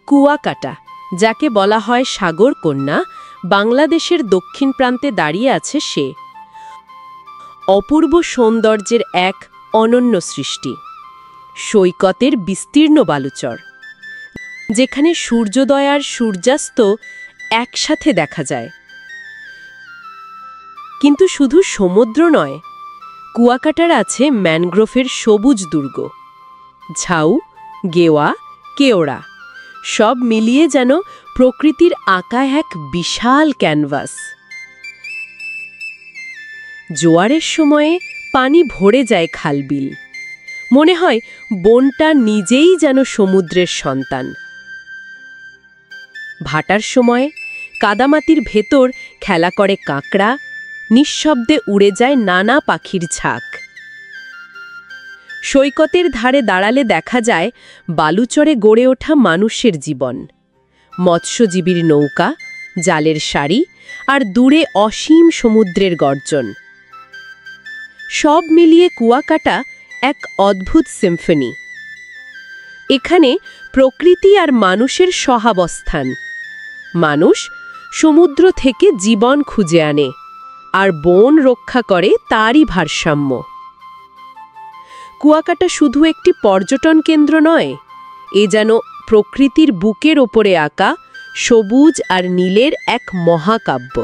কুয়াকাটা, যাকে বলা হয় সাগর কন্যা, বাংলাদেশের দক্ষিণ প্রান্তে দাঁড়িয়ে আছে সে। অপূর্ব সৌন্দর্যের এক অনন্য সৃষ্টি, সৈকতের বিস্তীর্ণ বালুচর, যেখানে সূর্যোদয় আর সূর্যাস্ত একসাথে দেখা যায়। কিন্তু শুধু সমুদ্র নয়, কুয়াকাটার আছে ম্যানগ্রোভের সবুজ দুর্গ, ঝাউ, গেওয়া, কেওড়া, সব মিলিয়ে যেন প্রকৃতির আঁকা এক বিশাল ক্যানভাস। জোয়ারের সময়ে পানি ভরে যায় খালবিল, মনে হয় বনটা নিজেই যেন সমুদ্রের সন্তান। ভাটার সময় কাদামাটির ভেতর খেলা করে কাঁকড়া, নিঃশব্দে উড়ে যায় নানা পাখির ঝাঁক। সৈকতের ধারে দাঁড়ালে দেখা যায় বালুচরে গড়ে ওঠা মানুষের জীবন, মৎস্যজীবীর নৌকা, জালের সারি, আর দূরে অসীম সমুদ্রের গর্জন। সব মিলিয়ে কুয়াকাটা এক অদ্ভুত সিম্ফনি। এখানে প্রকৃতি আর মানুষের সহাবস্থান। মানুষ সমুদ্র থেকে জীবন খুঁজে আনে, আর বন রক্ষা করে তারই ভারসাম্য। কুয়াকাটা শুধু একটি পর্যটন কেন্দ্র নয়, এ যেন প্রকৃতির বুকের ওপরে আঁকা সবুজ আর নীলের এক মহাকাব্য।